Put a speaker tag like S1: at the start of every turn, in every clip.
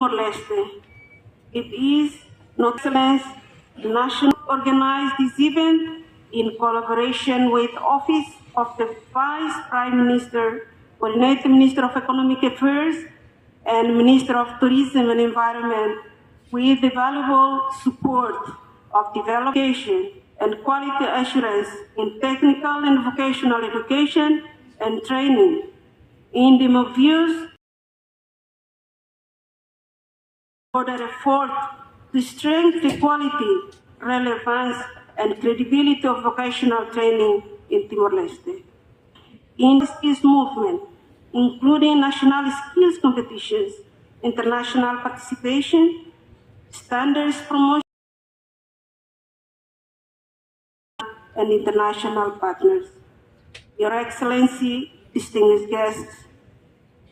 S1: Timor-Leste. It is no excellence national organized this event in collaboration with Office of the Vice Prime Minister, Coordinator Minister of Economic Affairs, and Minister of Tourism and Environment, with the valuable support of development and quality assurance in technical and vocational education and training, in the views for the effort to strengthen the quality, relevance, and credibility of vocational training in Timor-Leste. In the skills movement, including national skills competitions, international participation, standards promotion, and international partners. Your Excellency, distinguished guests,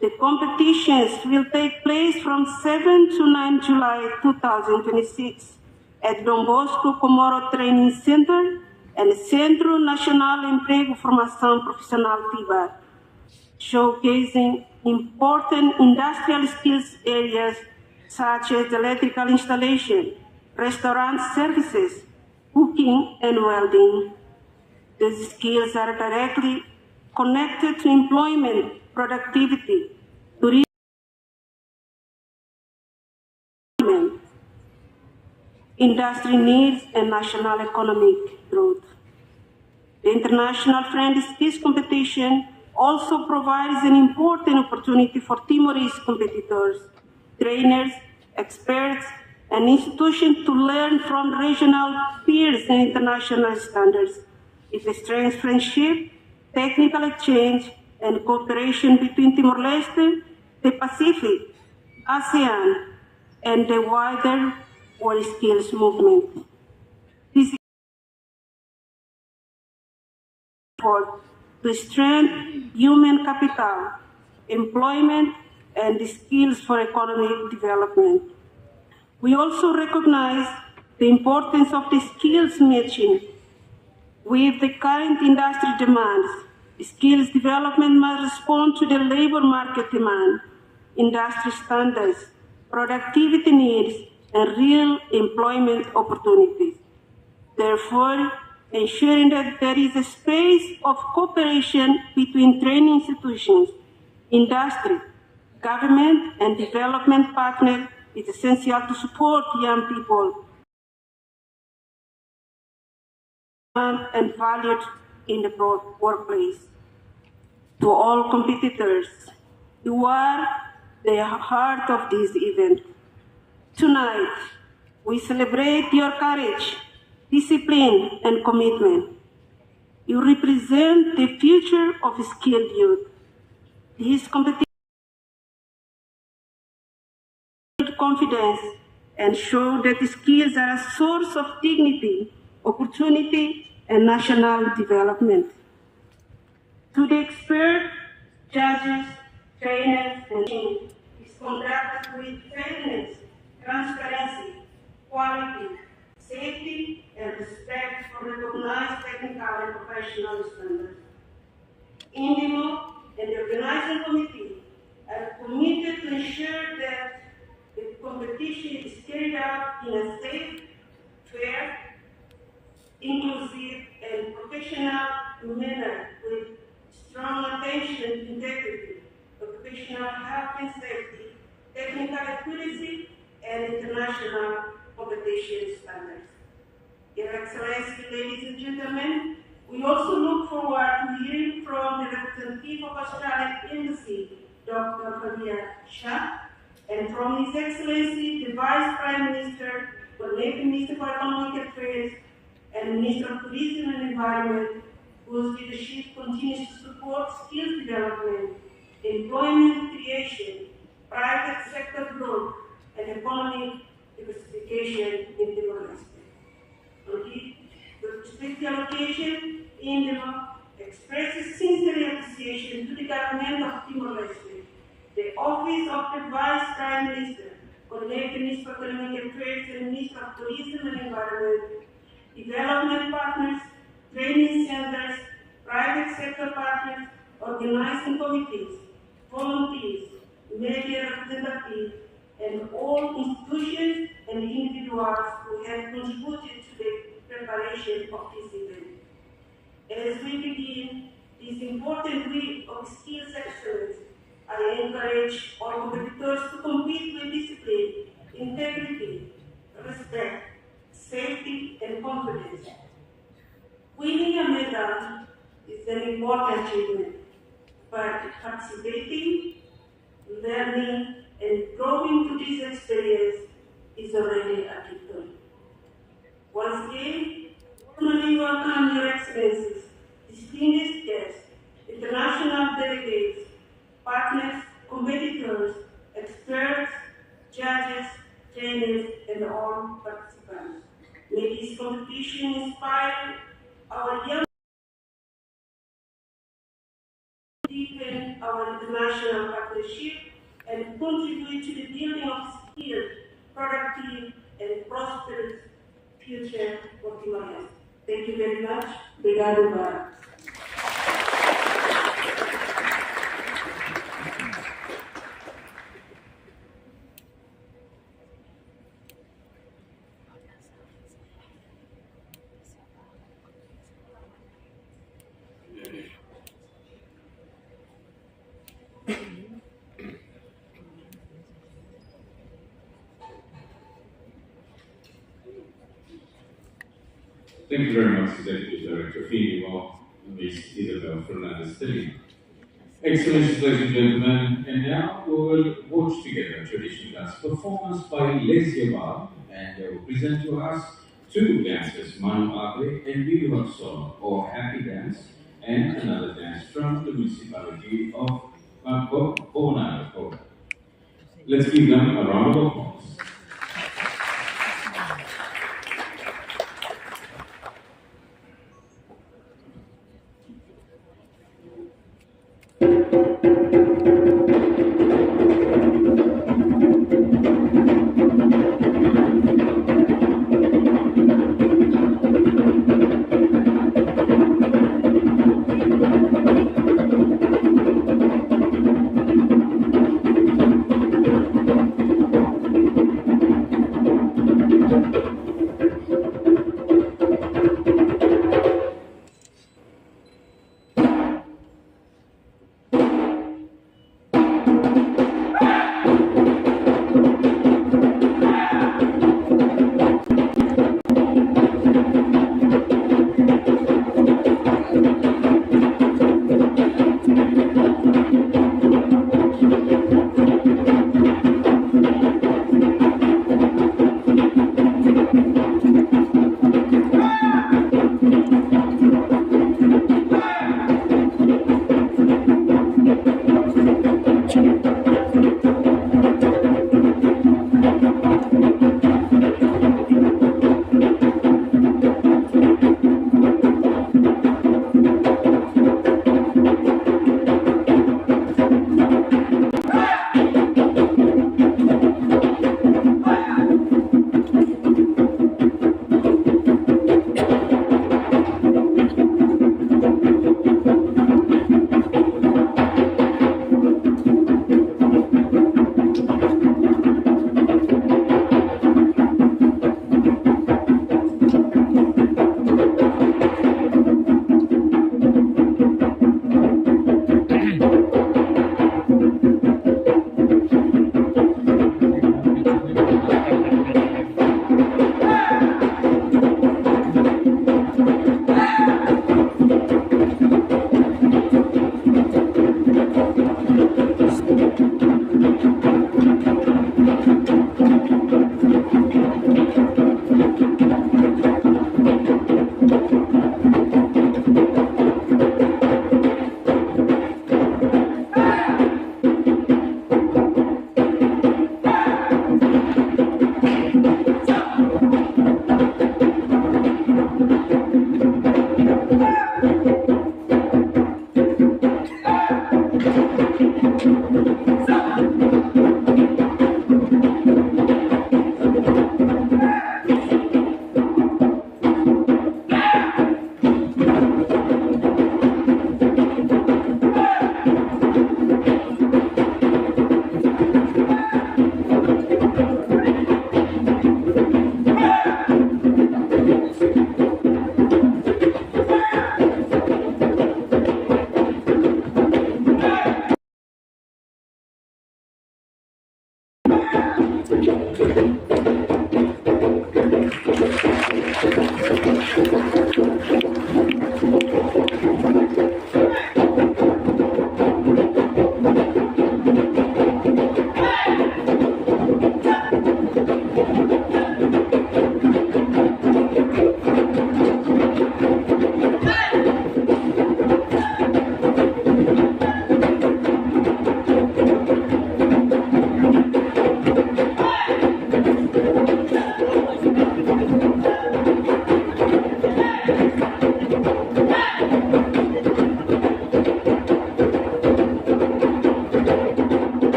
S1: the competitions will take place from 7 to 9 July 2026 at Dom Bosco Comoro Training Center and Centro Nacional Emprego Formação Profissional TIBAR, showcasing important industrial skills areas such as electrical installation, restaurant services, cooking, and welding. These skills are directly connected to employment, productivity, tourism, industry needs, and national economic growth. The International Friend Skills Competition also provides an important opportunity for Timorese competitors, trainers, experts, and institutions to learn from regional peers and international standards. It strengthens friendship, technical exchange, and cooperation between Timor-Leste, the Pacific, ASEAN, and the wider World Skills Movement. This effort to strengthen human capital, employment, and the skills for economic development. We also recognize the importance of the skills matching with the current industry demands. Skills development must respond to the labor market demand, industry standards, productivity needs, and real employment opportunities. Therefore, ensuring that there is a space of cooperation between training institutions, industry, government, and development partners is essential to support young people and valued in the workplace. To all competitors, you are the heart of this event. Tonight, we celebrate your courage, discipline, and commitment. You represent the future of skilled youth. This competition builds confidence and show that skills are a source of dignity, opportunity, and national development. To the expert, judges, trainers, and team is conducted with fairness, transparency, quality, safety, and respect for recognized technical and professional standards. INDIMO and the organizing committee are committed to ensure that the competition is carried out in a safe, fair, inclusive, and professional manner with strong attention to integrity, occupational health and safety, technical accuracy, and international competition standards. Your Excellency, ladies and gentlemen, we also look forward to hearing from the representative of Australian Embassy, Dr. Fadia Shah, and from His Excellency, the Vice Prime Minister, Coordinator Minister for Economic Affairs, and Minister of Tourism and Environment, whose leadership continues to support skills development, employment creation, private sector growth, and economic diversification in Timor-Leste. On the special occasion, INDIMO expresses sincere appreciation to the government of Timor-Leste, the Office of the Vice Prime Minister, Coordinator Minister for Economic Affairs, and Minister of Tourism and Environment, development partners, training centers, private sector partners, organizing committees, volunteers, media representatives, and all institutions and individuals who have contributed to the preparation of this event. As we begin this important week of skills excellence, I encourage all competitors to compete with discipline, integrity, respect, safety, and confidence. Winning a medal is an important achievement, but participating, learning, and growing through this experience is already a victory. Once again, formally welcome Your Excellencies, distinguished guests, international delegates, partners, competitors, experts, judges, trainers, and all participants. May this competition inspire our young deepen our international partnership and contribute to the building of skilled, productive, and prosperous future of Himalayas. Thank you very much. Obrigado, Bara.
S2: Thank you very much, Executive Director FEMA, Ms. Isabel Fernandez-Tellin. Excellencies, ladies and gentlemen, and now we will watch together a traditional dance performance by Les Yabar, and they will present to us two dances, Manu Agre and Viva Solo, or Happy Dance, and another dance from the municipality of Bovonaro. Let's give them a round of applause.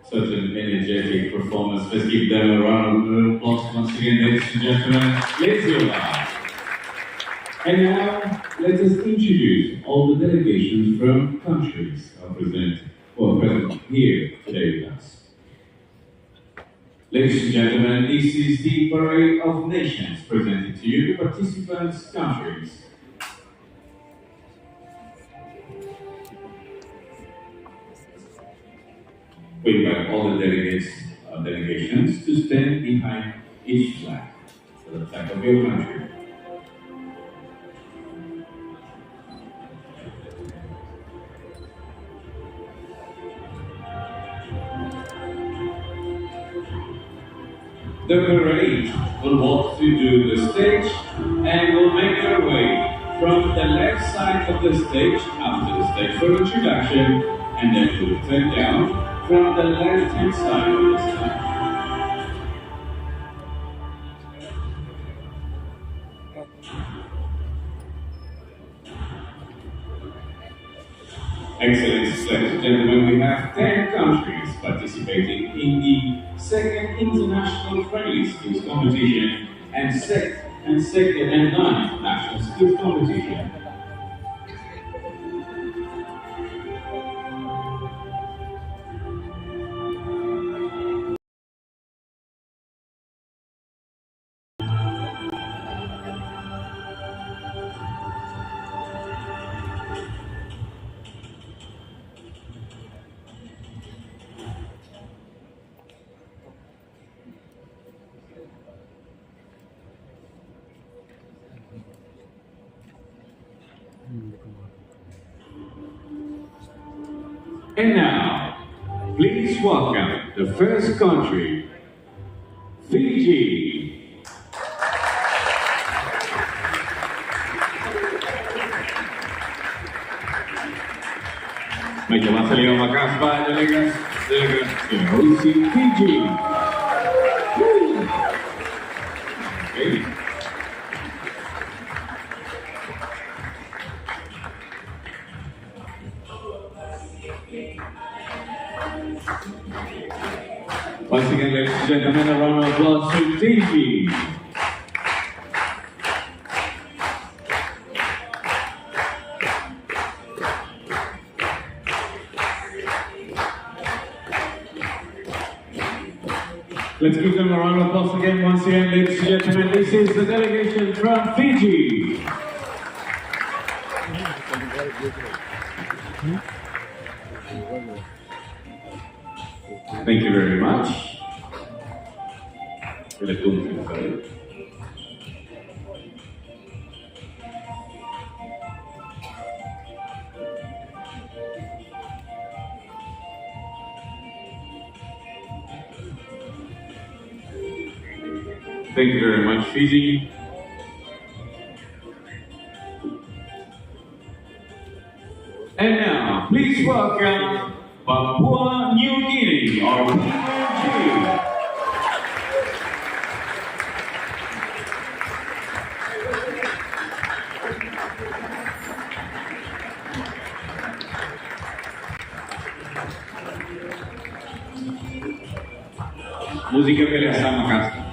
S2: Such an energetic performance. Let's give them a round of applause once again, ladies and gentlemen. Let's go live. And now, let us introduce all the delegations from countries who are present here today with us. Ladies and gentlemen, this is the Parade of Nations presented to you, the participants' countries. We invite all the delegations to stand behind each flag, so the flag of your country. The parade will walk through the stage and will make their way from the left side of the stage after the stage for introduction, and then will turn down from the left-hand side of the stage. Excellencies, ladies and gentlemen, we have 10 countries participating in the second international training skills competition, and ninth national skills competition. And now, please welcome the first country, Fiji. Medyo masaliw makasba, delegas, Fiji. Okay. Once again, ladies and gentlemen, a round of applause to Fiji. Let's give them a round of applause again. Once again, ladies and gentlemen, this is the delegation from Fiji. Thank you very much. Thank you very much, Fiji. And now, please welcome Papua New Guinea, or PNG. Música pela Sama Castro.